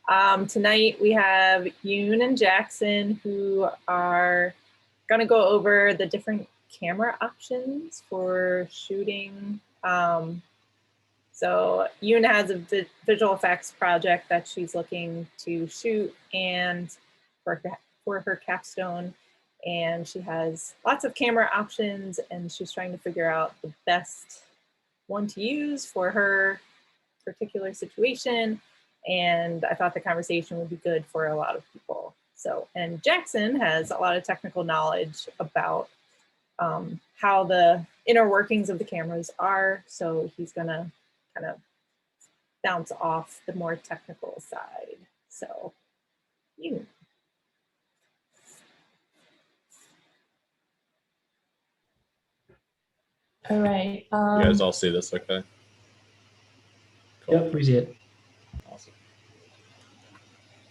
Tonight we have Yoon and Jackson who are going to go over the different camera options for shooting. So Yoon has a visual effects project that she's looking to shoot and for her capstone. And she has lots of camera options and she's trying to figure out the best one to use for her particular situation. And I thought the conversation would be good for a lot of people. So, and Jackson has a lot of technical knowledge about how the inner workings of the cameras are. So he's gonna kind of bounce off the more technical side. So, you. All right. You guys all see this okay? Cool. Yep, we see it. Awesome.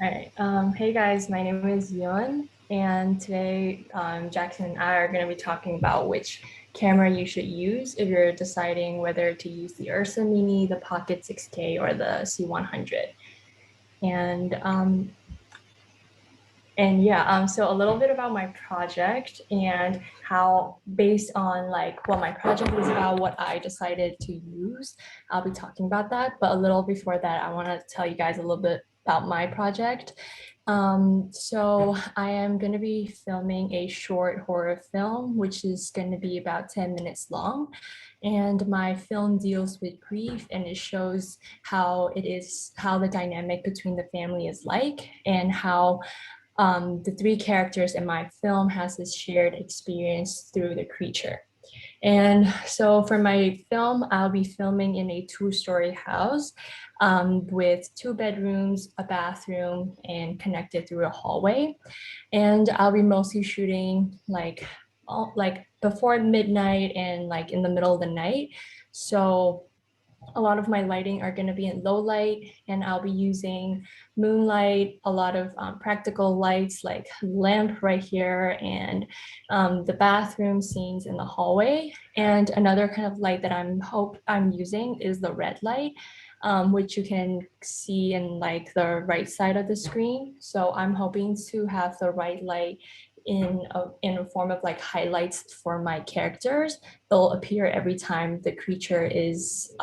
All right. Hey guys, my name is Yoon, and today Jackson and I are going to be talking about which camera you should use if you're deciding whether to use the Ursa Mini, the Pocket 6K, or the C100. So a little bit about my project and how, based on like what my project is about, what I decided to use, I'll be talking about that. But a little before that, I want to tell you guys a little bit about my project. So I am going to be filming a short horror film, which is going to be about 10 minutes long. And my film deals with grief, and it shows how the dynamic between the family is like, and how the three characters in my film has this shared experience through the creature. And so for my film, I'll be filming in a 2-story house with 2 bedrooms, a bathroom, and connected through a hallway. And I'll be mostly shooting like before midnight and like in the middle of the night. So a lot of my lighting are going to be in low light, and I'll be using moonlight, a lot of practical lights like lamp right here, and the bathroom scenes in the hallway. And another kind of light that I'm using is the red light, which you can see in like the right side of the screen. So I'm hoping to have the right light in a form of like highlights for my characters. They'll appear every time the creature is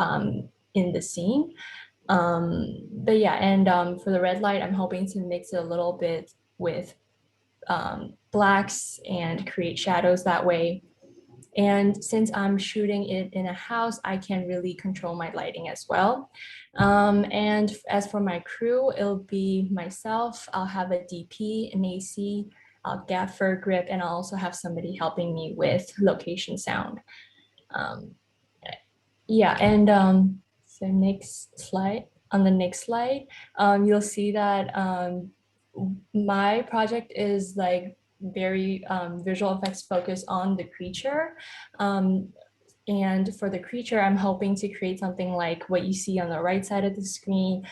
in the scene. But yeah, and for the red light, I'm hoping to mix it a little bit with blacks and create shadows that way. And since I'm shooting it in a house, I can really control my lighting as well. And as for my crew, it'll be myself. I'll have a DP, an AC, gaffer, grip, and I'll also have somebody helping me with location sound. So next slide. On the next slide, you'll see that my project is like very visual effects focused on the creature. And for the creature, I'm hoping to create something like what you see on the right side of the screen.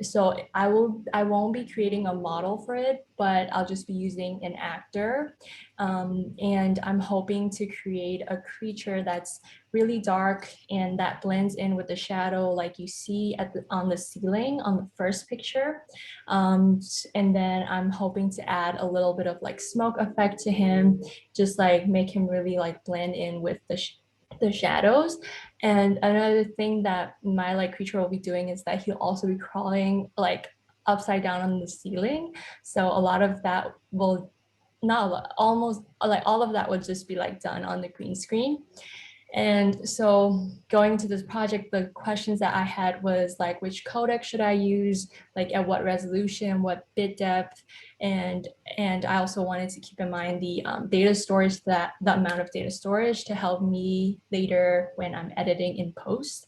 So I won't be creating a model for it, but I'll just be using an actor. And I'm hoping to create a creature that's really dark and that blends in with the shadow like you see on the ceiling on the first picture. And then I'm hoping to add a little bit of like smoke effect to him, just like make him really like blend in with the shadows. And another thing that my like creature will be doing is that he'll also be crawling like upside down on the ceiling. So a lot of that will almost like all of that would just be like done on the green screen. And so going into this project, the questions that I had was like, which codec should I use? Like at what resolution, what bit depth? And I also wanted to keep in mind the data storage, the amount of data storage to help me later when I'm editing in post.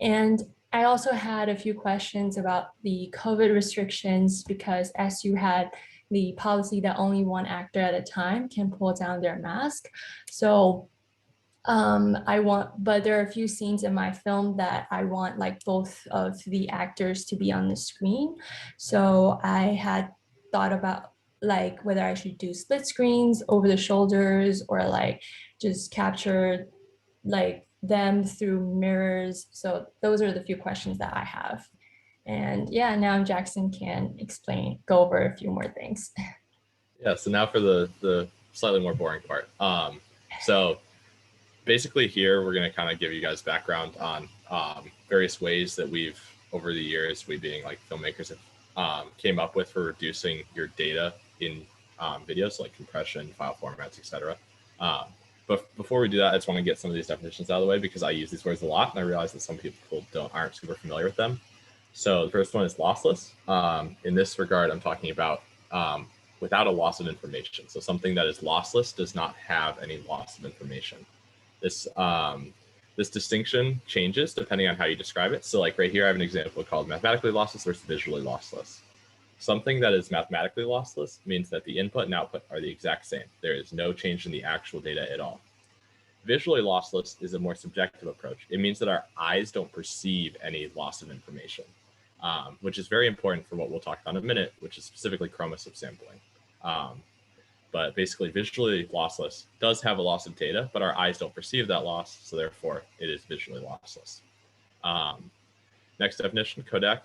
And I also had a few questions about the COVID restrictions, because SU had the policy that only one actor at a time can pull down their mask. So but there are a few scenes in my film that I want like both of the actors to be on the screen. So I had thought about like whether I should do split screens over the shoulders, or like just capture like them through mirrors. So those are the few questions that I have. And yeah, now Jackson can go over a few more things. Yeah, so now for the slightly more boring part. So basically here, we're going to kind of give you guys background on various ways that we've, over the years, we being like filmmakers, have came up with for reducing your data in videos, like compression, file formats, etc. But before we do that, I just want to get some of these definitions out of the way because I use these words a lot, and I realize that some people aren't super familiar with them. So the first one is lossless. In this regard, I'm talking about without a loss of information. So something that is lossless does not have any loss of information. This this distinction changes depending on how you describe it. So like right here, I have an example called mathematically lossless versus visually lossless. Something that is mathematically lossless means that the input and output are the exact same. There is no change in the actual data at all. Visually lossless is a more subjective approach. It means that our eyes don't perceive any loss of information, which is very important for what we'll talk about in a minute, which is specifically chromosome sampling. But basically visually lossless does have a loss of data, but our eyes don't perceive that loss, so therefore it is visually lossless. Next definition, codec.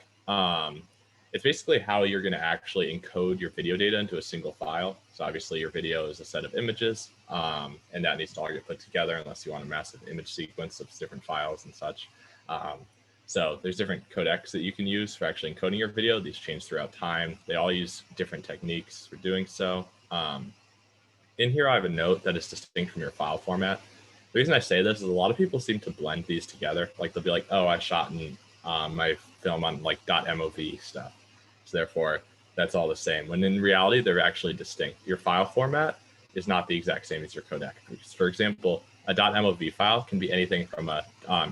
It's basically how you're going to actually encode your video data into a single file. So obviously your video is a set of images, and that needs to all get put together unless you want a massive image sequence of different files and such. So there's different codecs that you can use for actually encoding your video. These change throughout time. They all use different techniques for doing so. In here, I have a note that is distinct from your file format. The reason I say this is a lot of people seem to blend these together. Like they'll be like, oh, I shot in my film on like .mov stuff. So therefore, that's all the same. When in reality, they're actually distinct. Your file format is not the exact same as your codec. For example, a .mov file can be anything from a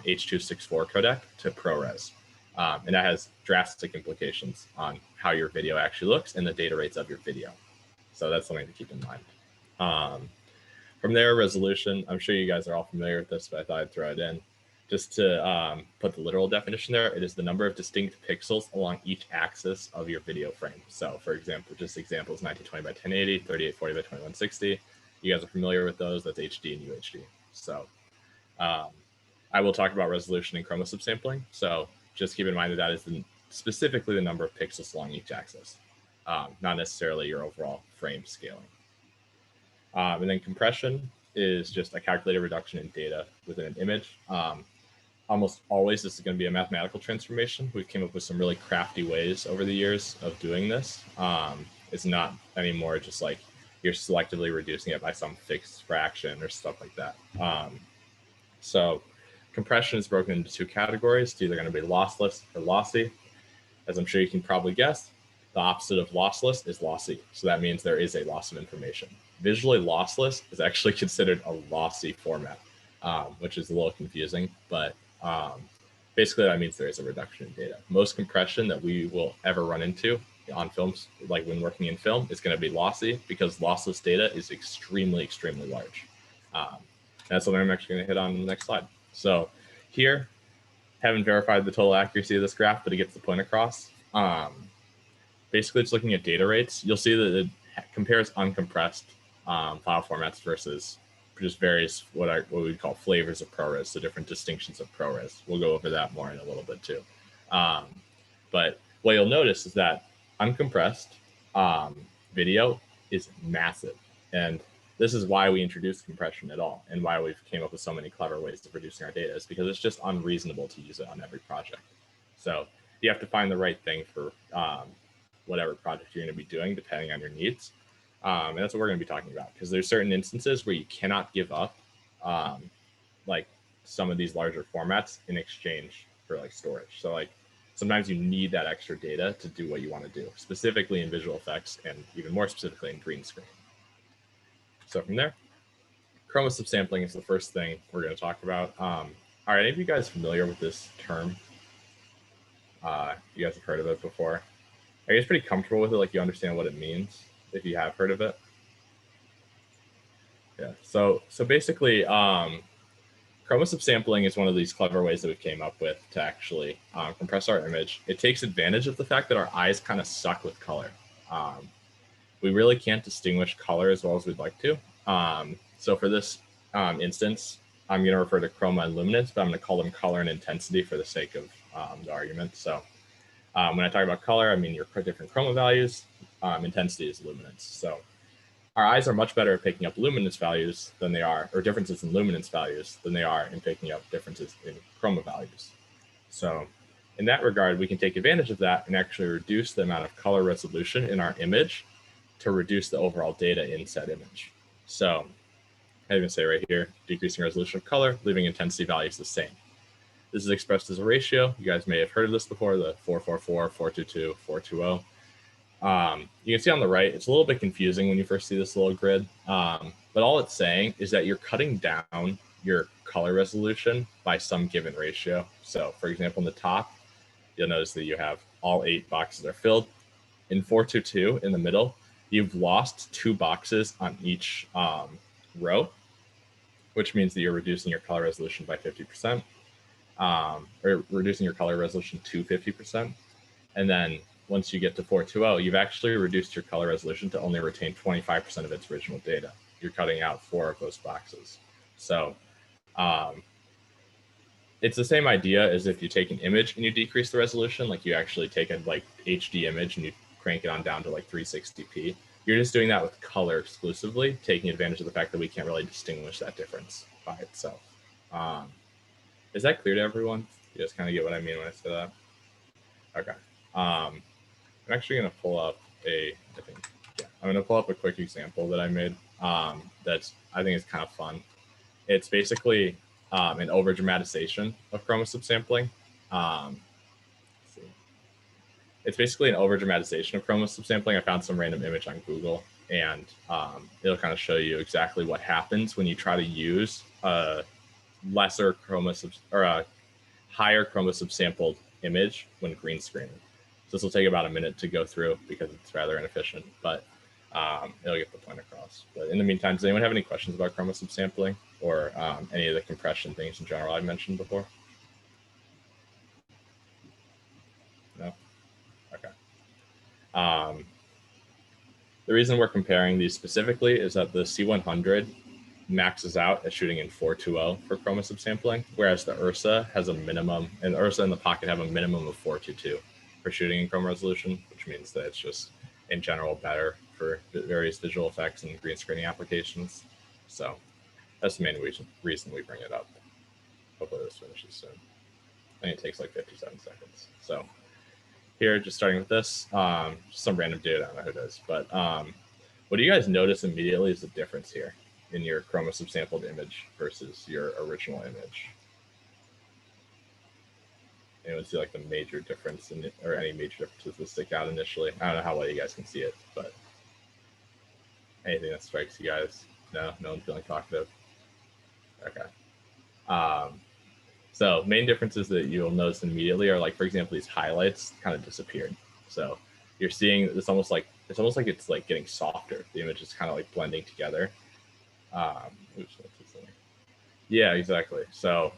H.264 codec to ProRes. And that has drastic implications on how your video actually looks and the data rates of your video. So that's something to keep in mind. From there, resolution. I'm sure you guys are all familiar with this, but I thought I'd throw it in. Just to put the literal definition there, it is the number of distinct pixels along each axis of your video frame. So for example, just examples 1920 by 1080, 3840 by 2160. You guys are familiar with those, that's HD and UHD. So I will talk about resolution and chromosome sampling. So just keep in mind that that is specifically the number of pixels along each axis, not necessarily your overall frame scaling. And then compression is just a calculated reduction in data within an image. Almost always this is going to be a mathematical transformation. We came up with some really crafty ways over the years of doing this. It's not anymore just like you're selectively reducing it by some fixed fraction or stuff like that. So compression is broken into two categories. It's either going to be lossless or lossy. As I'm sure you can probably guess, the opposite of lossless is lossy. So that means there is a loss of information. Visually lossless is actually considered a lossy format, which is a little confusing, but basically that means there is a reduction in data. Most compression that we will ever run into on films, like when working in film, is going to be lossy because lossless data is extremely, extremely large. That's what I'm actually going to hit on in the next slide. So here, haven't verified the total accuracy of this graph, but it gets the point across. Basically, it's looking at data rates. You'll see that it compares uncompressed file formats versus just various what we call flavors of ProRes, so different distinctions of ProRes. We'll go over that more in a little bit too. But what you'll notice is that uncompressed video is massive, and this is why we introduced compression at all, and why we've came up with so many clever ways of reducing our data, is because it's just unreasonable to use it on every project. So you have to find the right thing for whatever project you're going to be doing, depending on your needs. And that's what we're going to be talking about, because there's certain instances where you cannot give up like some of these larger formats in exchange for like storage. So like sometimes you need that extra data to do what you want to do, specifically in visual effects and even more specifically in green screen. So from there, chromosome sampling is the first thing we're going to talk about. Are any of you guys familiar with this term? You guys have heard of it before? Are you guys pretty comfortable with it? Like you understand what it means if you have heard of it? Yeah, so basically chromosome sampling is one of these clever ways that we came up with to actually compress our image. It takes advantage of the fact that our eyes kind of suck with color. We really can't distinguish color as well as we'd like to. So for this instance, I'm going to refer to chroma and luminance, but I'm going to call them color and intensity for the sake of the argument. So When I talk about color, I mean your different chroma values. Intensity is luminance. So our eyes are much better at picking up luminance values than they are, or differences in luminance values than they are in picking up differences in chroma values. So in that regard, we can take advantage of that and actually reduce the amount of color resolution in our image to reduce the overall data in said image. So I even say right here, decreasing resolution of color, leaving intensity values the same. This is expressed as a ratio. You guys may have heard of this before, the 444, 422, 420. You can see on the right, it's a little bit confusing when you first see this little grid, but all it's saying is that you're cutting down your color resolution by some given ratio. So for example, in the top, you'll notice that you have all 8 boxes are filled. In 422 in the middle, you've lost 2 boxes on each row, which means that you're reducing your color resolution by 50%, or reducing your color resolution to 50%. And then once you get to 420, you've actually reduced your color resolution to only retain 25% of its original data. You're cutting out 4 of those boxes. So it's the same idea as if you take an image and you decrease the resolution, like you actually take a HD image and you crank it on down to 360p. You're just doing that with color exclusively, taking advantage of the fact that we can't really distinguish that difference by itself. Is that clear to everyone? You guys kind of get what I mean when I say that? Okay. I'm actually going to pull up I'm going to pull up a quick example that I made that's, I think is kind of fun. It's basically an overdramatization of chromosome sampling. It's basically an overdramatization of chromosome sampling. I found some random image on Google, and it'll kind of show you exactly what happens when you try to use a lesser chromosome or a higher chromosome sampled image when green screening. So this will take about a minute to go through because it's rather inefficient, but it'll get the point across. But in the meantime, does anyone have any questions about chromosome sampling or any of the compression things in general I mentioned before? No? Okay. The reason we're comparing these specifically is that the C100 maxes out at shooting in 420 for chromosome sampling, whereas the URSA has a minimum, and the URSA and the Pocket have a minimum of 422 for shooting in chroma resolution, which means that it's just in general better for various visual effects and green screening applications. So that's the main reason we bring it up. Hopefully this finishes soon. I think it takes 57 seconds. So here, just starting with this, some random data, I don't know who it is, but what do you guys notice immediately is the difference here in your chromosome sampled image versus your original image? Anyone see the major difference in it, or any major differences that stick out initially? I don't know how well you guys can see it, but anything that strikes you guys? No one's feeling talkative. Okay. So main differences that you'll notice immediately are for example, these highlights kind of disappeared. So you're seeing it's almost like it's getting softer. The image is kind of blending together. Yeah, exactly. So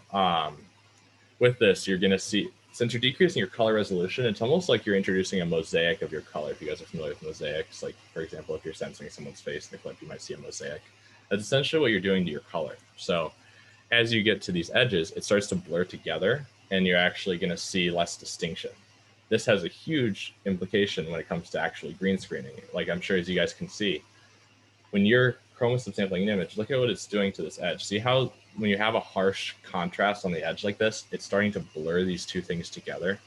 with this, you're going to see, since you're decreasing your color resolution, it's almost like you're introducing a mosaic of your color. If you guys are familiar with mosaics, for example, if you're censoring someone's face in the clip, you might see a mosaic. That's essentially what you're doing to your color. So as you get to these edges, it starts to blur together and you're actually going to see less distinction. This has a huge implication when it comes to actually green screening. I'm sure as you guys can see, when you're chromosome sampling an image, look at what it's doing to this edge. See how when you have a harsh contrast on the edge like this, it's starting to blur these two things together.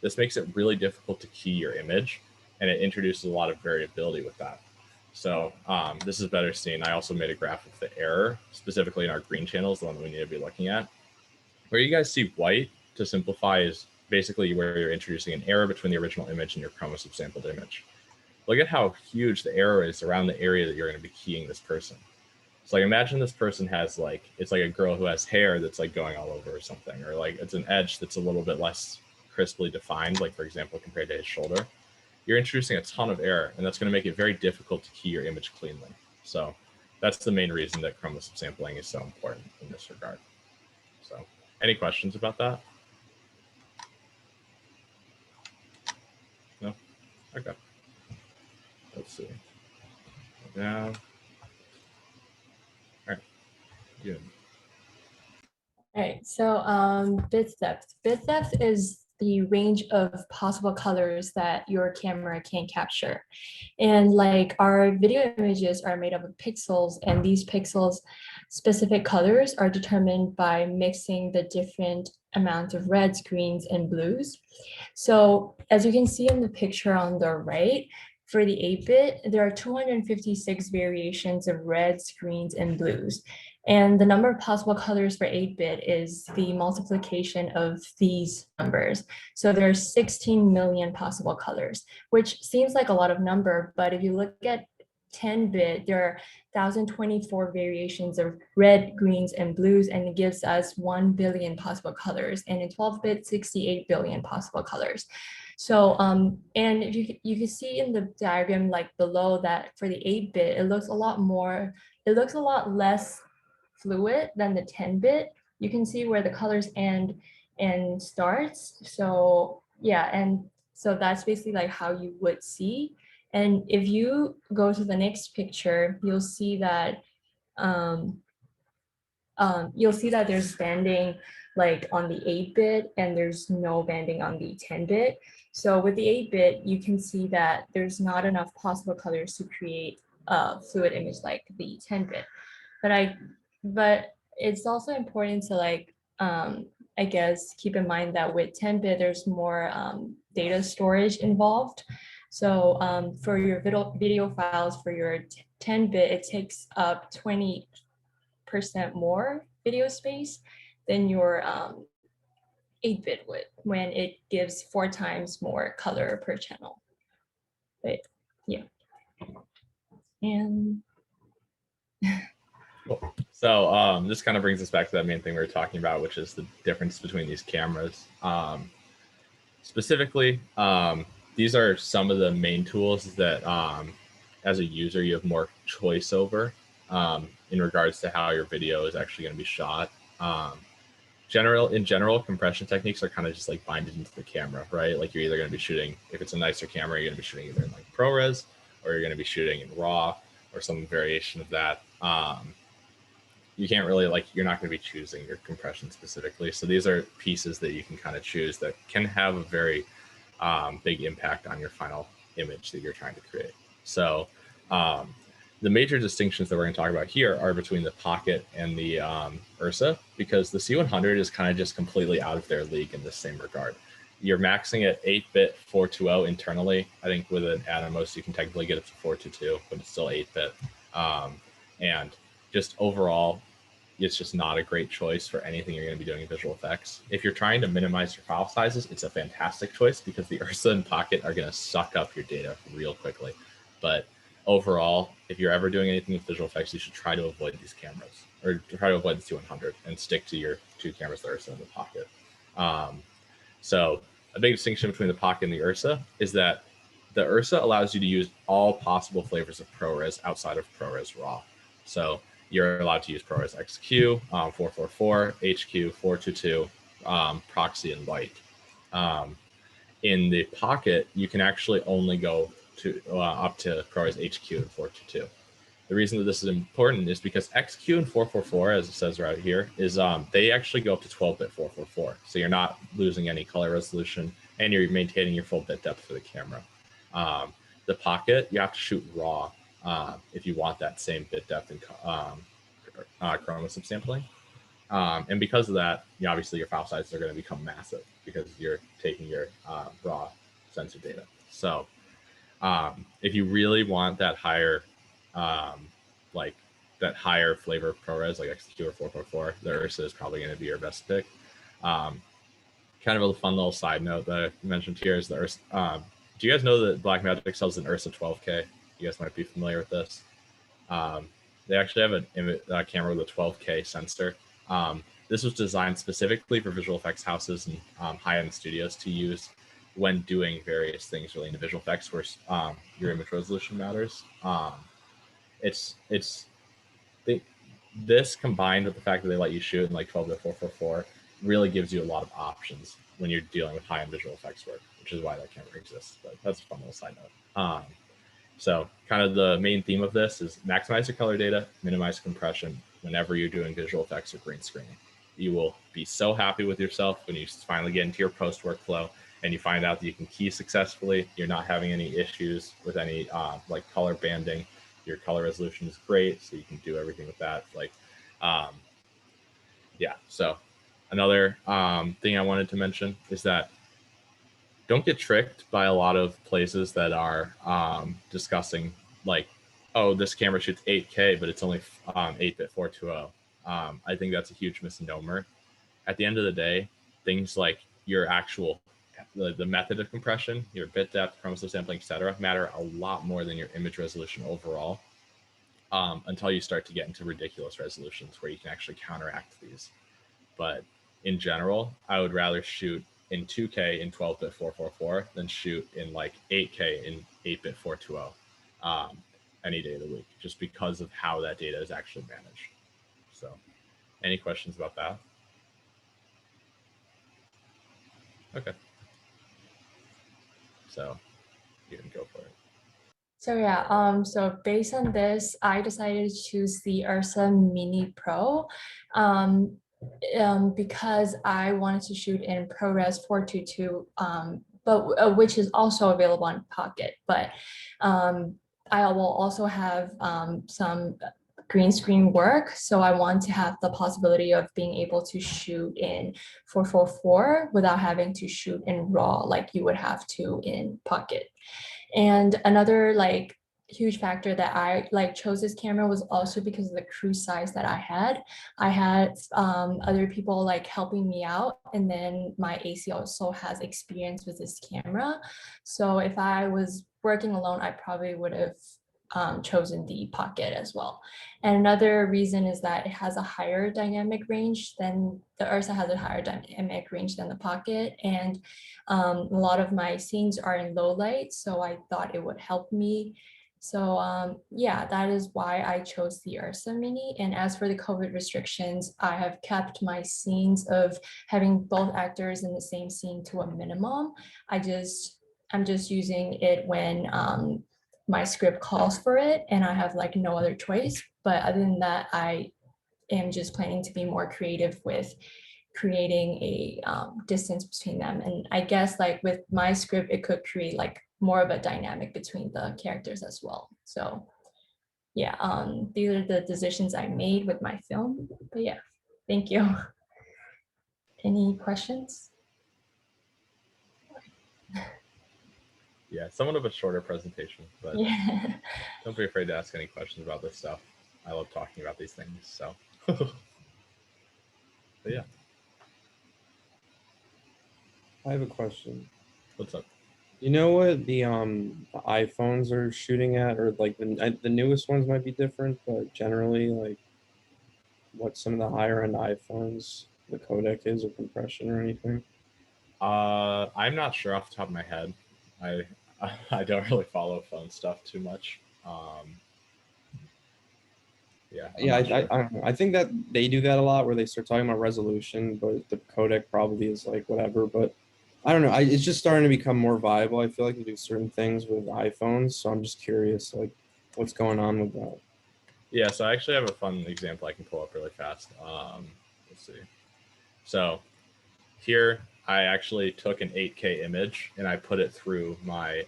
This makes it really difficult to key your image, and it introduces a lot of variability with that. So this is better seen. I also made a graph of the error, specifically in our green channels, the one that we need to be looking at. Where you guys see white, to simplify, is basically where you're introducing an error between the original image and your chromosome sampled image. Look at how huge the error is around the area that you're going to be keying this person. So imagine this person has it's like a girl who has hair that's going all over or something, or it's an edge that's a little bit less crisply defined, for example, compared to his shoulder. You're introducing a ton of error, and that's going to make it very difficult to key your image cleanly. So that's the main reason that chromosome sampling is so important in this regard. So any questions about that? No? Okay. Let's see. Now, all right, good. All right, so bit depth. Bit depth is the range of possible colors that your camera can capture. And like our video images are made up of pixels, and these pixels specific colors are determined by mixing the different amounts of reds, greens, and blues. So as you can see in the picture on the right, for the 8-bit, there are 256 variations of reds, greens, and blues. And the number of possible colors for 8-bit is the multiplication of these numbers. So there are 16 million possible colors, which seems like a lot of number, but if you look at 10-bit, there are 1,024 variations of red, greens, and blues, and it gives us 1 billion possible colors. And in 12-bit, 68 billion possible colors. So, and if you can see in the diagram like below that for the 8-bit, it looks a lot less fluid than the 10-bit. You can see where the colors end and starts. So yeah, and so that's basically like how you would see. And if you go to the next picture, you'll see that there's banding like on the 8-bit and there's no banding on the 10-bit. So with the 8-bit, you can see that there's not enough possible colors to create a fluid image like the 10-bit. But it's also important to like, I guess, keep in mind that with 10-bit, there's more data storage involved. So for your video files for your 10-bit, it takes up 20% more video space than your 8-bit would, when it gives 4 times more color per channel. But yeah. And Cool. So this kind of brings us back to that main thing we were talking about, which is the difference between these cameras. Specifically, these are some of the main tools that as a user you have more choice over in regards to how your video is actually going to be shot. In general, compression techniques are kind of just like binded into the camera, right? Like you're either going to be shooting, if it's a nicer camera, you're going to be shooting either in like ProRes, or you're going to be shooting in RAW or some variation of that. You can't really you're not going to be choosing your compression specifically. So these are pieces that you can kind of choose that can have a very big impact on your final image that you're trying to create. So the major distinctions that we're going to talk about here are between the Pocket and the Ursa, because the C100 is kind of just completely out of their league in the same regard. You're maxing at 8-bit 420 internally. I think with an Atomos, you can technically get it to 422, but it's still 8-bit. And just overall, it's just not a great choice for anything you're going to be doing in visual effects. If you're trying to minimize your file sizes, it's a fantastic choice because the Ursa and Pocket are going to suck up your data real quickly. But overall, if you're ever doing anything with visual effects, you should try to avoid these cameras, or try to avoid the C100 and stick to your 2 cameras, the Ursa and the Pocket. So a big distinction between the Pocket and the Ursa is that the Ursa allows you to use all possible flavors of ProRes outside of ProRes RAW. So you're allowed to use ProRes XQ, 444, HQ, 422, proxy, and white. In the Pocket, you can actually only go to up to ProRes HQ and 422. The reason that this is important is because XQ and 444, as it says right here, is they actually go up to 12-bit 444. So you're not losing any color resolution, and you're maintaining your full bit depth for the camera. The Pocket, you have to shoot RAW if you want that same bit depth and chromosome sampling. And because of that, obviously your file sizes are going to become massive because you're taking your raw sensor data. So if you really want that higher, that higher flavor of ProRes, like XQ or 444, the Ursa is probably going to be your best pick. Kind of a fun little side note that I mentioned here is the Ursa. Do you guys know that Blackmagic sells an Ursa 12K? You guys might be familiar with this. They actually have a camera with a 12K sensor. This was designed specifically for visual effects houses and high-end studios to use when doing various things relating to visual effects where your image resolution matters. This combined with the fact that they let you shoot in like 12:444 really gives you a lot of options when you're dealing with high-end visual effects work, which is why that camera exists. But that's a fun little side note. So kind of the main theme of this is maximize your color data, minimize compression whenever you're doing visual effects or green screening. you will be so happy with yourself when you finally get into your post workflow and you find out that you can key successfully. You're not having any issues with any like color banding. Your color resolution is great, so you can do everything with that. Like, yeah. So another thing I wanted to mention is that don't get tricked by a lot of places that are discussing like, oh, this camera shoots 8K, but it's only 8-bit 420. I think that's a huge misnomer. At the end of the day, things like your actual, the method of compression, your bit depth, chromosome sampling, etc., matter a lot more than your image resolution overall, until you start to get into ridiculous resolutions where you can actually counteract these. But in general, I would rather shoot in 2K in 12-bit 444 than shoot in like 8K in 8-bit 420 any day of the week, just because of how that data is actually managed. So any questions about that? Okay. So you can go for it. So yeah, so based on this, I decided to choose the Ursa Mini Pro because I wanted to shoot in ProRes 422, but which is also available on Pocket. But I will also have some green screen work, so I want to have the possibility of being able to shoot in 444 without having to shoot in RAW like you would have to in Pocket. And another like huge factor that I like chose this camera was also because of the crew size that I had. I had other people like helping me out, and then my AC also has experience with this camera. So if I was working alone, I probably would have chosen the Pocket as well. And another reason is that it has a higher dynamic range than the Ursa has a higher dynamic range than the Pocket. And a lot of my scenes are in low light, so I thought it would help me. So yeah, that is why I chose the Ursa Mini. And as for the COVID restrictions, I have kept my scenes of having both actors in the same scene to a minimum. I'm just using it when my script calls for it and I have like no other choice. But other than that, I am just planning to be more creative with creating a distance between them. And I guess like with my script, it could create like more of a dynamic between the characters as well. So yeah, these are the decisions I made with my film. But yeah, thank you. Any questions? Yeah, somewhat of a shorter presentation, but Yeah. don't be afraid to ask any questions about this stuff. I love talking about these things, so. But yeah. I have a question. What's up? You know what the iPhones are shooting at, or like the newest ones might be different, but generally like what some of the higher end iPhones the codec is or compression or anything? I'm not sure off the top of my head. I don't really follow phone stuff too much. Yeah. I don't know. I think that they do that a lot where they start talking about resolution, but the codec probably is like whatever. But I don't know. It's just starting to become more viable. I feel like to do certain things with iPhones. So I'm just curious, like, what's going on with that. Yeah, so I actually have a fun example I can pull up really fast. Let's see. So here I actually took an 8K image and I put it through my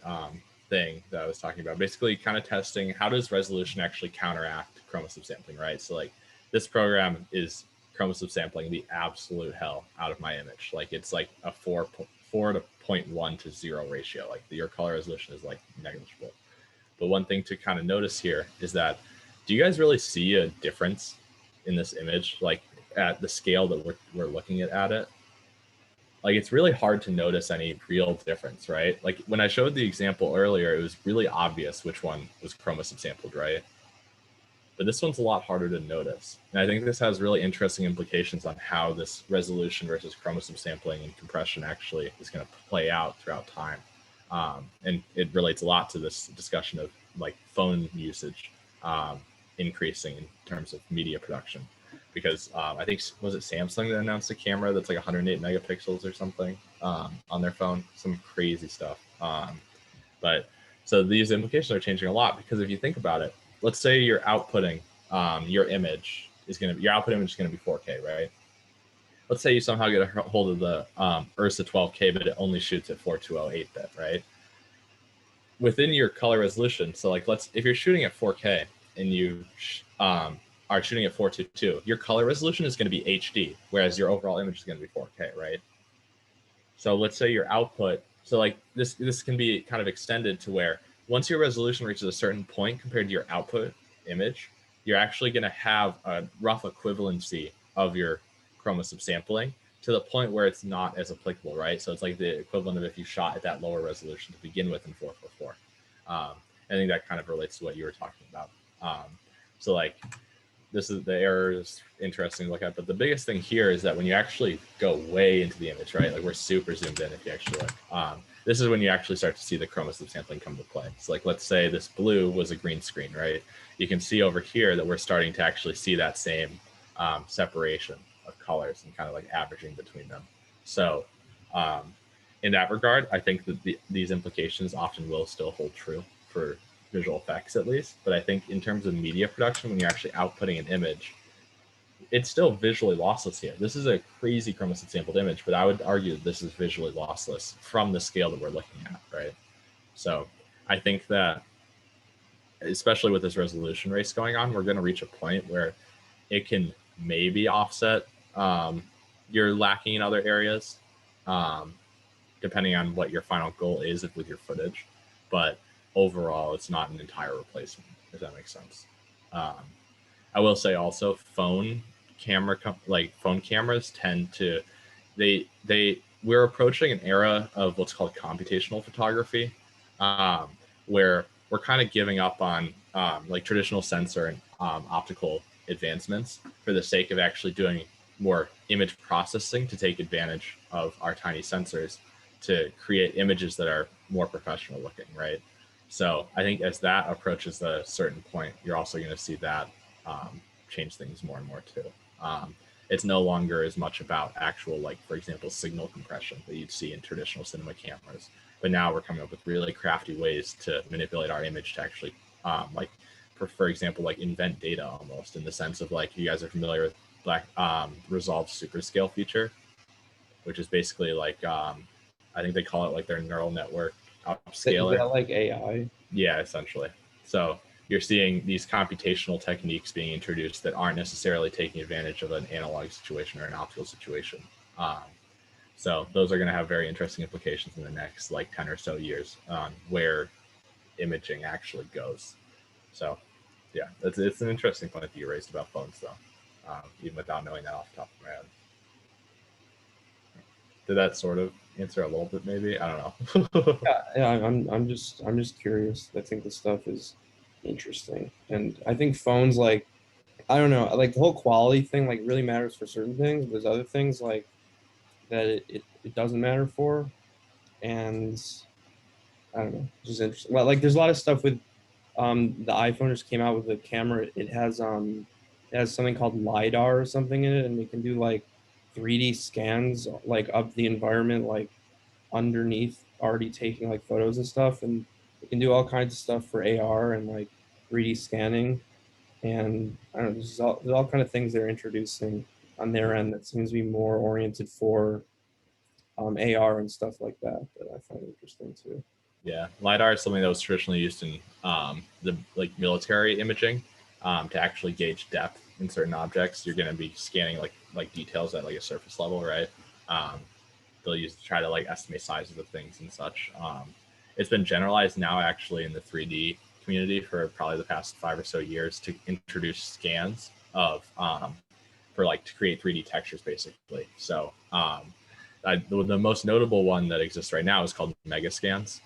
thing that I was talking about. Basically kind of testing how does resolution actually counteract chromosome sampling, right? So like this program is chromosome sampling the absolute hell out of my image. Like it's like a 4 to 0.1 to 0 ratio. Like your color resolution is like negligible. But one thing to kind of notice here is that, do you guys really see a difference in this image? Like at the scale that we're looking at it? Like it's really hard to notice any real difference, right? Like when I showed the example earlier, it was really obvious which one was chromosome sampled, right? But this one's a lot harder to notice. And I think this has really interesting implications on how this resolution versus chromosome sampling and compression actually is going to play out throughout time. And it relates a lot to this discussion of like phone usage increasing in terms of media production. Because I think, was it Samsung that announced a camera that's like 108 megapixels or something on their phone? Some crazy stuff. But so these implications are changing a lot, because if you think about it, let's say you're outputting your image is going to be, your output image is going to be 4K, right? let's say you somehow get a hold of the Ursa 12K, but it only shoots at 4208 bit, right? Within your color resolution, so like if you're shooting at 4K and you are shooting at 422, your color resolution is going to be HD, whereas your overall image is going to be 4K, right? So let's say your output, so like this can be kind of extended to where once your resolution reaches a certain point compared to your output image, you're actually going to have a rough equivalency of your chromosome sampling to the point where it's not as applicable, right? So it's like the equivalent of if you shot at that lower resolution to begin with in 444. I think that kind of relates to what you were talking about. So like the error is interesting to look at, but the biggest thing here is that when you actually go way into the image, right? Like we're super zoomed in if you actually look. This is when you actually start to see the chromosome sampling come to play. So like, let's say this blue was a green screen, right? You can see over here that we're starting to actually see that same separation of colors and kind of like averaging between them. So in that regard, I think that these implications often will still hold true for visual effects at least. But I think in terms of media production, when you're actually outputting an image, it's still visually lossless here. This is a crazy chromosome sampled image, but I would argue that this is visually lossless from the scale that we're looking at, right? So I think that, especially with this resolution race going on, we're going to reach a point where it can maybe offset your lacking in other areas, depending on what your final goal is with your footage. But overall, it's not an entire replacement, if that makes sense. I will say also phone cameras tend to, we're approaching an era of what's called computational photography, where we're kind of giving up on like traditional sensor and optical advancements for the sake of actually doing more image processing to take advantage of our tiny sensors to create images that are more professional looking, right? So I think as that approaches a certain point, you're also going to see that change things more and more too. It's no longer as much about actual, like, for example, signal compression that you'd see in traditional cinema cameras. But now we're coming up with really crafty ways to manipulate our image to actually, for example, like invent data almost, in the sense of, like, you guys are familiar with Resolve Superscale feature, which is basically like, I think they call it like their neural network upscaler. Is that like AI? Yeah, essentially. So you're seeing these computational techniques being introduced that aren't necessarily taking advantage of an analog situation or an optical situation. So those are going to have very interesting implications in the next like 10 or so years on where imaging actually goes. So yeah, it's an interesting point that you raised about phones though, even without knowing that off the top of my head. Did that sort of answer a little bit maybe? I don't know. Yeah, I'm just curious. I think this stuff is interesting. And I think phones, like, I don't know, like the whole quality thing like really matters for certain things. There's other things like that it doesn't matter for. And I don't know, it's just interesting. Well, like there's a lot of stuff with the iPhone just came out with a camera. It has something called LiDAR or something in it, and it can do like 3D scans like of the environment, like underneath, already taking like photos and stuff, and it can do all kinds of stuff for AR and like 3D scanning. And I don't know, there's all kind of things they're introducing on their end that seems to be more oriented for AR and stuff like that I find interesting too. Yeah, LiDAR is something that was traditionally used in the like military imaging to actually gauge depth in certain objects. You're going to be scanning like details at like a surface level, right? They'll use to try to like estimate sizes of things and such. It's been generalized now actually in the 3D community for probably the past 5 or so years to introduce scans of for like to create 3D textures basically. So the most notable one that exists right now is called megascans.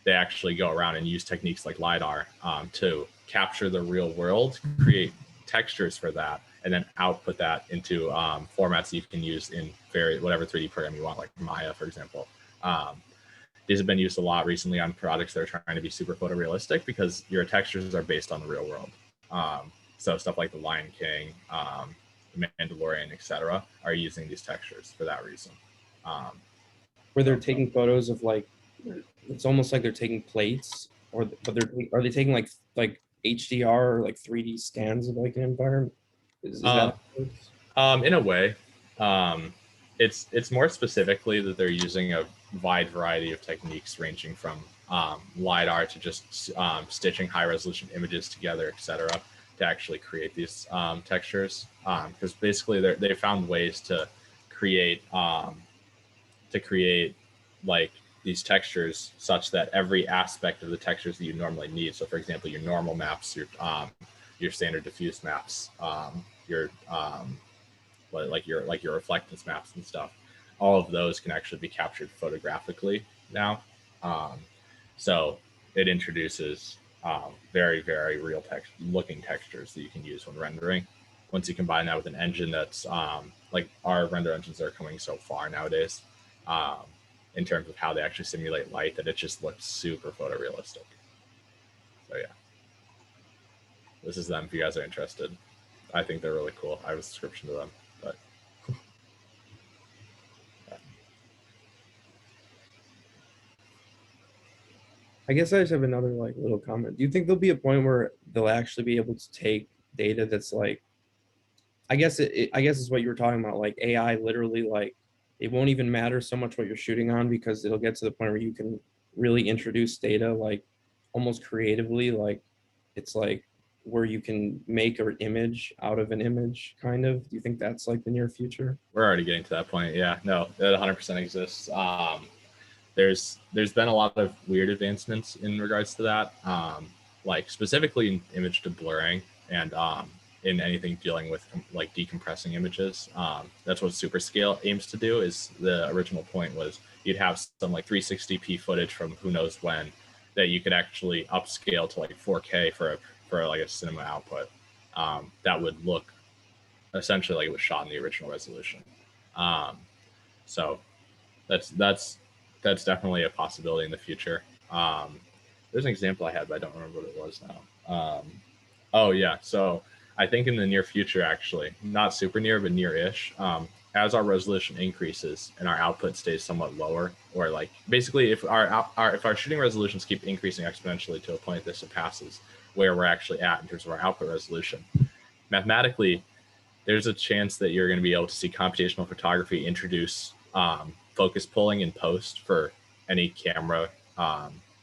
They actually go around and use techniques like LiDAR to capture the real world, create textures for that, and then output that into formats you can use in whatever 3D program you want, like Maya, for example. These have been used a lot recently on projects that are trying to be super photorealistic because your textures are based on the real world. So stuff like The Lion King, The Mandalorian, etc., are using these textures for that reason. Where they're taking photos of like, it's almost like they're taking plates, are they taking like HDR or like 3D scans of like an environment? Is that in a way, It's more specifically that they're using a wide variety of techniques ranging from LiDAR to just stitching high resolution images together, etc., to actually create these textures. Because basically they found ways to create like these textures such that every aspect of the textures that you normally need. So for example, your normal maps, your standard diffuse maps, your like your reflectance maps and stuff, all of those can actually be captured photographically now. So it introduces very, very real looking textures that you can use when rendering. Once you combine that with an engine that's like our render engines are coming so far nowadays, in terms of how they actually simulate light, that it just looks super photorealistic. So yeah, this is them if you guys are interested. I think they're really cool. I have a subscription to them, but I guess I just have another like little comment. Do you think there'll be a point where they'll actually be able to take data that's like, I guess it's what you were talking about, like AI literally, like it won't even matter so much what you're shooting on, because it'll get to the point where you can really introduce data like almost creatively, like it's like where you can make an image out of an image, kind of. Do you think that's like the near future? we're already getting to that point. Yeah, no, that 100% exists. There's been a lot of weird advancements in regards to that, like specifically in image to blurring and in anything dealing with like decompressing images. That's what Superscale aims to do. Is the original point was you'd have some like 360p footage from who knows when that you could actually upscale to like 4K for like a cinema output that would look essentially like it was shot in the original resolution. So that's definitely a possibility in the future. There's an example I had, but I don't remember what it was now. Oh yeah, so I think in the near future, actually, not super near, but near-ish, as our resolution increases and our output stays somewhat lower, or like basically if our shooting resolutions keep increasing exponentially to a point that surpasses where we're actually at in terms of our output resolution, mathematically, there's a chance that you're going to be able to see computational photography introduce focus pulling in post for any camera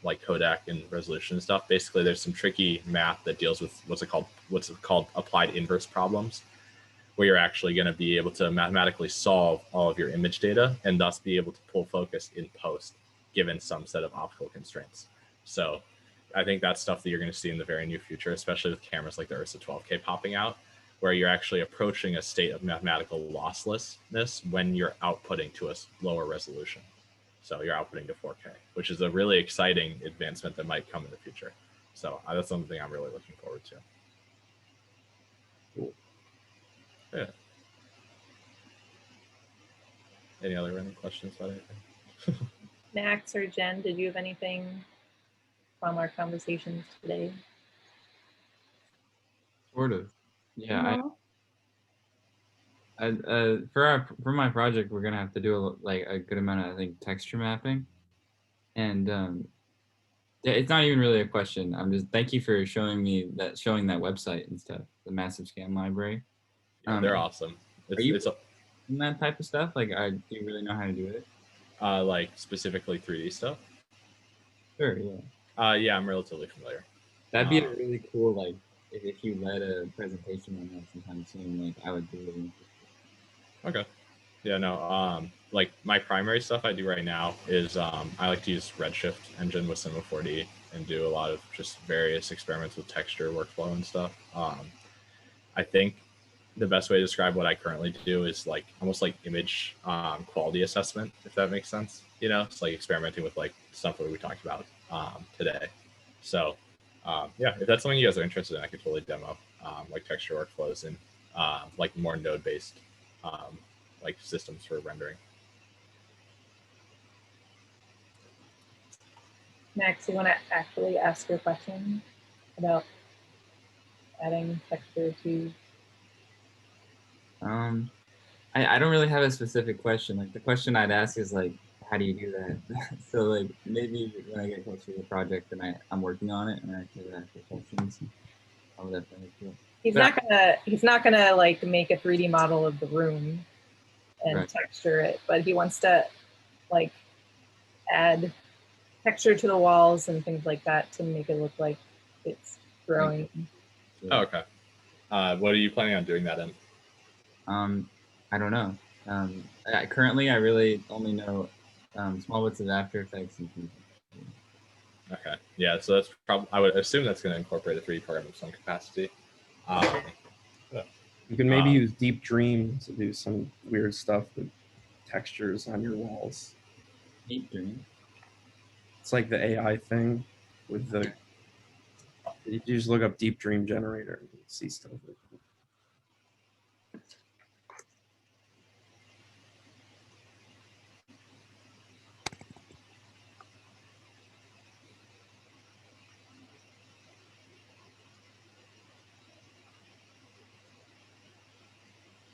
like codec and resolution and stuff. Basically, there's some tricky math that deals with what's called applied inverse problems, where you're actually going to be able to mathematically solve all of your image data and thus be able to pull focus in post given some set of optical constraints. So I think that's stuff that you're going to see in the very near future, especially with cameras like the Ursa 12K popping out, where you're actually approaching a state of mathematical losslessness when you're outputting to a lower resolution. So you're outputting to 4K, which is a really exciting advancement that might come in the future. So that's something I'm really looking forward to. Cool. Yeah. Any other random questions about anything? Max or Jen, did you have anything from our conversations today? Sort of. Yeah. No. For my project, we're gonna have to do a good amount of, I think, texture mapping, and it's not even really a question. I'm just thank you for showing that website and stuff, the Massive Scan Library. Yeah, they're awesome. It's in that type of stuff. Like, do you really know how to do it? Like specifically 3D stuff. Sure. Yeah. Yeah, I'm relatively familiar. That'd be a really cool, like, if you led a presentation on that sometime soon. Like, I would be really interested. Okay. Yeah, no, like my primary stuff I do right now is I like to use Redshift engine with Cinema 4D and do a lot of just various experiments with texture workflow and stuff. I think the best way to describe what I currently do is like almost like image quality assessment, if that makes sense. You know, it's like experimenting with like stuff that we talked about today. So yeah, if that's something you guys are interested in, I could totally demo like texture workflows and like more node-based like systems for rendering. Max, you want to actually ask your question about adding texture to? I don't really have a specific question. Like, the question I'd ask is like, how do you do that? So like maybe when I get closer to the project and I'm working on it and I could ask the questions, I would definitely do it. He's not gonna like make a 3D model of the room. and Right. texture it, but he wants to like add texture to the walls and things like that to make it look like it's growing. Oh, okay. What are you planning on doing that in? I don't know. Currently, I really only know small bits of After Effects and things. Okay. Yeah, so that's probably, I would assume that's going to incorporate a 3D program of some capacity. You can maybe use Deep Dream to do some weird stuff with textures on your walls. Deep Dream. It's like the AI thing with the. You just look up Deep Dream Generator and see stuff.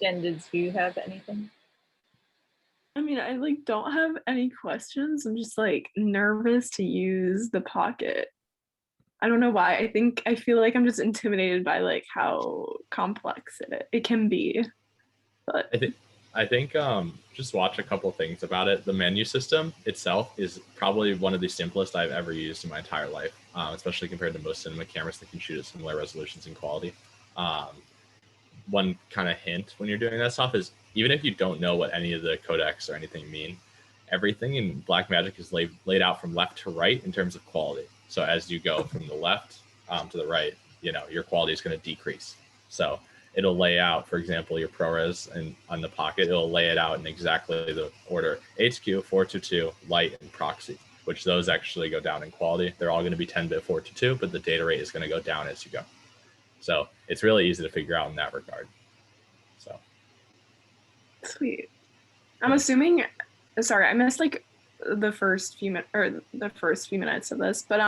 Jen, did you have anything? I mean, I like don't have any questions. I'm just like nervous to use the Pocket. I don't know why. I feel like I'm just intimidated by like how complex it can be. But I think just watch a couple things about it. The menu system itself is probably one of the simplest I've ever used in my entire life, especially compared to most cinema cameras that can shoot at similar resolutions and quality. One kind of hint when you're doing that stuff is even if you don't know what any of the codecs or anything mean, everything in Blackmagic is laid out from left to right in terms of quality. So as you go from the left to the right, your quality is going to decrease. So it'll lay out, for example, your ProRes and on the Pocket, it'll lay it out in exactly the order HQ, 422, light, and proxy, which those actually go down in quality. They're all going to be 10-bit 422, but the data rate is going to go down as you go. So it's really easy to figure out in that regard. So sweet. I'm assuming. Sorry, I missed like the first few minutes of this, but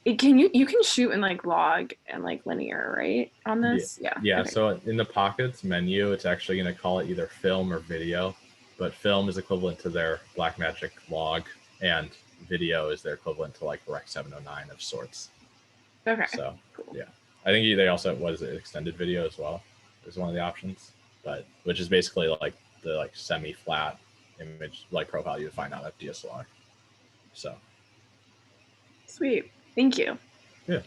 you can shoot in like log and like linear, right? On this, yeah. Okay. So in the Pockets menu, it's actually going to call it either film or video, but film is equivalent to their Blackmagic log, and video is their equivalent to like Rec 709 of sorts. Okay. So cool. yeah, I think they also extended video as well is one of the options, but which is basically like the semi-flat image profile you would find on a DSLR. So sweet. Thank you. Yeah.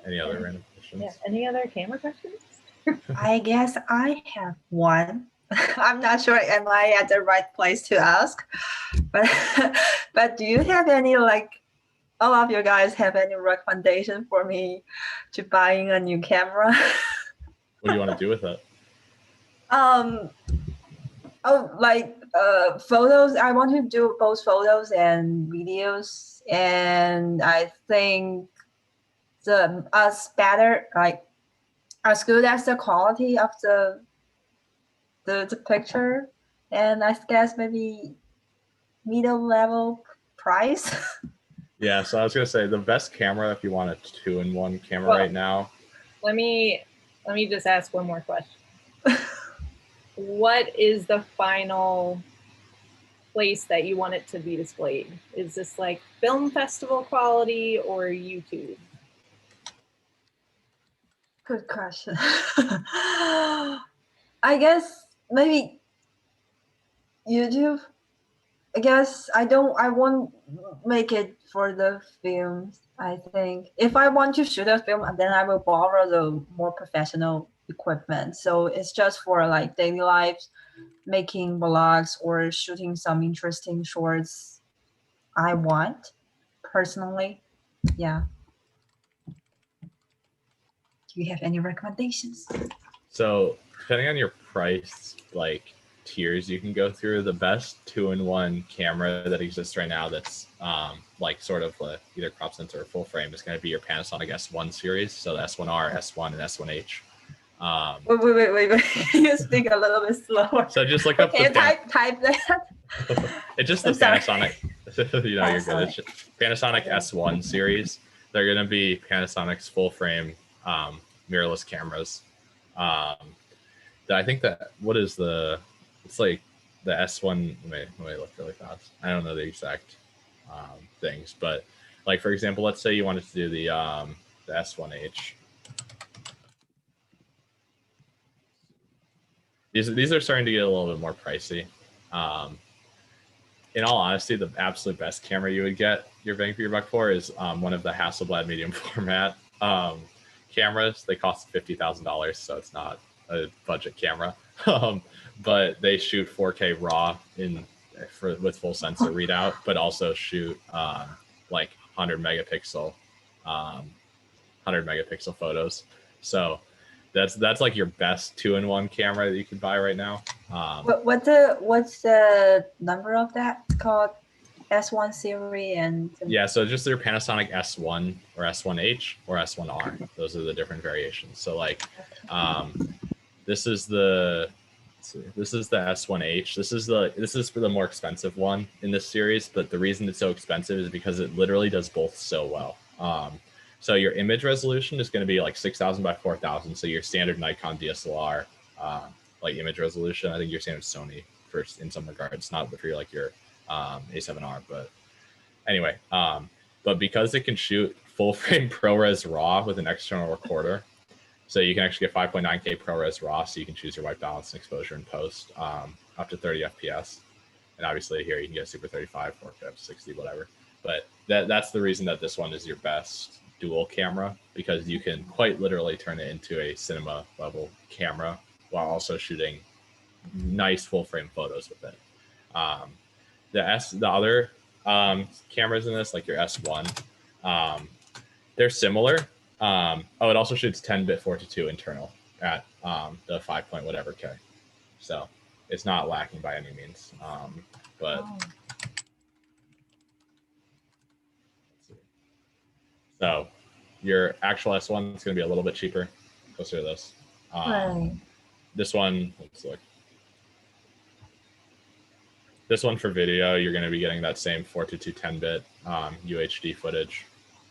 Any other random questions? Yeah. Any other camera questions? I guess I have one. I'm not sure am I at the right place to ask, but do you have any all of you guys have any recommendation for me to buying a new camera? What do you want to do with it? Photos. I want to do both photos and videos, and I think as good as the quality of the picture, and I guess maybe middle level price. Yeah, so I was gonna say the best camera if you want a 2-in-1 camera right now. Let me just ask one more question. What is the final place that you want it to be displayed? Is this like film festival quality or YouTube? Good question. I guess maybe YouTube. I guess I won't make it for the films. I think if I want to shoot a film, then I will borrow the more professional equipment. So it's just for like daily lives, making vlogs or shooting some interesting shorts I want personally. Yeah. Do you have any recommendations? So depending on your price tiers you can go through, the best 2-in-1 camera that exists right now that's either crop sensor or full frame is going to be your Panasonic S1 series, so the S1R, S1, and S1H. Wait. You speak a little bit slower. So just look up type that. It's just the Panasonic. You're good. It's Panasonic S1 series. They're going to be Panasonic's full frame mirrorless cameras. I think that it's like the S1. Let me look really fast. I don't know the exact things, but for example, let's say you wanted to do the S1H. these are starting to get a little bit more pricey. In all honesty, the absolute best camera you would get your bang for your buck for is one of the Hasselblad medium format cameras. They cost $50,000, so it's not a budget camera. But they shoot 4K RAW with full sensor readout, but also shoot like 100 megapixel photos. So that's like your best 2-in-1 camera that you can buy right now. What's the number of that? It's called S1 series and Yeah, so just their Panasonic S1 or S1H or S1R. Those are the different variations. So like this is the S1H. This is for the more expensive one in this series, but the reason it's so expensive is because it literally does both so well. So your image resolution is going to be like 6,000 by 4,000. So your standard Nikon DSLR like image resolution. I think your standard Sony first in some regards, not for your A7R, but anyway. But because it can shoot full frame ProRes RAW with an external recorder, so you can actually get 5.9K ProRes RAW, so you can choose your white balance and exposure in post up to 30 FPS. And obviously here you can get Super 35, 4K, 60, whatever. But that's the reason that this one is your best dual camera, because you can quite literally turn it into a cinema level camera while also shooting nice full frame photos with it. The other cameras in this, like your S1, they're similar. It also shoots 10-bit 4:2 internal at the 5 point whatever K. So it's not lacking by any means. So your actual S1 is going to be a little bit cheaper, closer to this. right. This one, let's look. This one for video, you're going to be getting that same 4:2 10-bit UHD footage,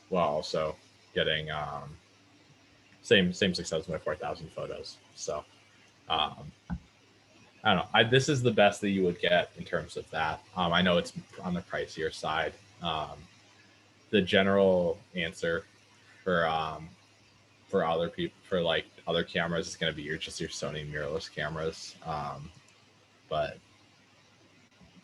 while also getting same 6,000 by 4,000 photos. So I don't know. This is the best that you would get in terms of that. I know it's on the pricier side. The general answer for other people, for like other cameras, is going to be your Sony mirrorless cameras. But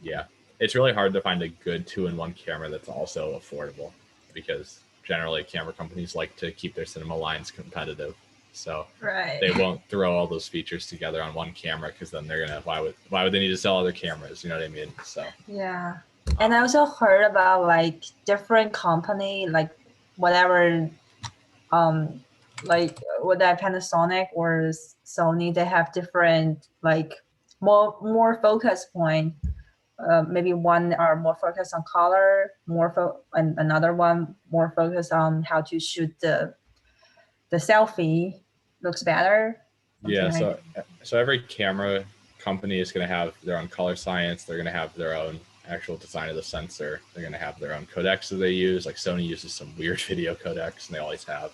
yeah, it's really hard to find a good 2-in-1 camera that's also affordable, because generally camera companies like to keep their cinema lines competitive. So Right. they won't throw all those features together on one camera, because then they're gonna, why would they need to sell other cameras? You know what I mean? So Yeah. And I also heard about like different company, like whatever, like whether Panasonic or Sony, they have different like more focus point. Maybe one are more focused on color, and another one more focused on how to shoot the selfie looks better. yeah, something so every camera company is going to have their own color science. They're going to have their own actual design of the sensor. They're going to have their own codecs that they use. Like Sony uses some weird video codecs, and they always have.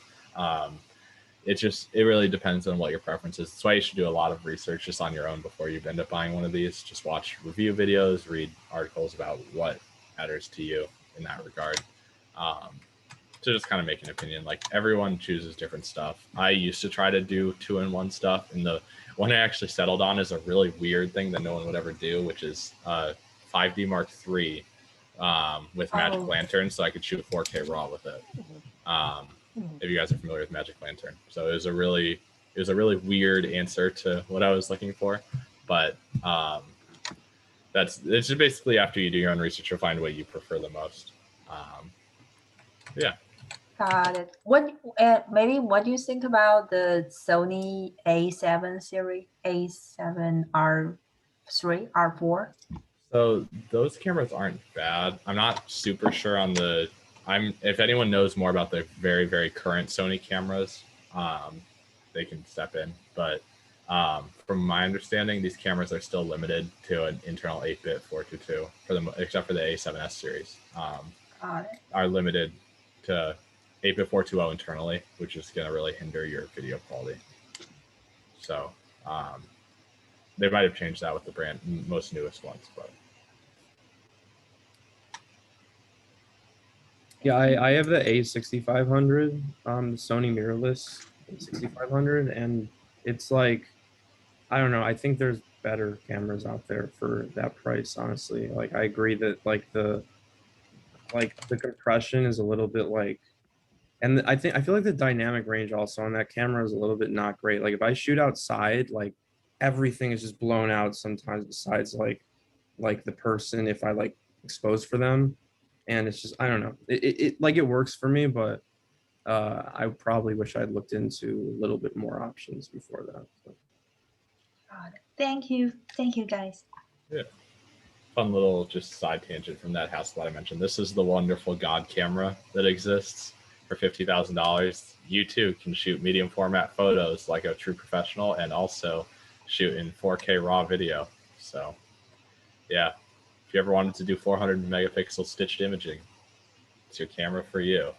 It really depends on what your preference is. That's why you should do a lot of research just on your own before you end up buying one of these. Just watch review videos, read articles about what matters to you in that regard. To just kind of make an opinion. Like, everyone chooses different stuff. I used to try to do 2-in-1 stuff, and the one I actually settled on is a really weird thing that no one would ever do, which is 5D Mark III with Magic Lantern, so I could shoot 4K RAW with it. If you guys are familiar with Magic Lantern. So it was a really weird answer to what I was looking for, but it's just basically, after you do your own research, you'll find what you prefer the most. Yeah. Got it. What do you think about the Sony A7 series, A7R3, R4? So those cameras aren't bad. I'm not super sure on the. If anyone knows more about the very, very current Sony cameras, they can step in. But from my understanding, these cameras are still limited to an internal 8-bit 422 for them, except for the A7S series. Are limited to 8-bit 420 internally, which is going to really hinder your video quality. So they might have changed that with the most newest ones, but. Yeah, I have the A6500, the Sony mirrorless A6500, and it's like I don't know. I think there's better cameras out there for that price, honestly. Like I agree that the compression is a little bit like, and I feel like the dynamic range also on that camera is a little bit not great. Like if I shoot outside, like everything is just blown out sometimes besides like the person if I like expose for them. And it's just, I don't know. It works for me, but I probably wish I'd looked into a little bit more options before that. So. Got it. Thank you. Thank you, guys. Yeah. Fun little just side tangent from that house that I mentioned. This is the wonderful God camera that exists for $50,000. You too can shoot medium format photos like a true professional and also shoot in 4K raw video. So yeah, if you ever wanted to do 400 megapixel stitched imaging, it's your camera for you.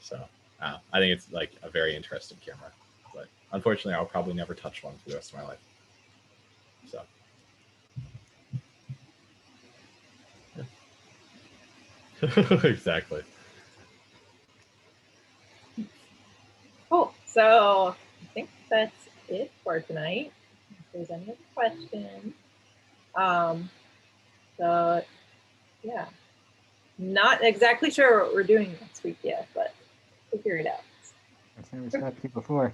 So I think it's like a very interesting camera, but unfortunately I'll probably never touch one for the rest of my life. So. Exactly. Cool. So I think that's it for tonight. If there's any other questions. So yeah, not exactly sure what we're doing next week yet, but figure it out. I think we talked to you before.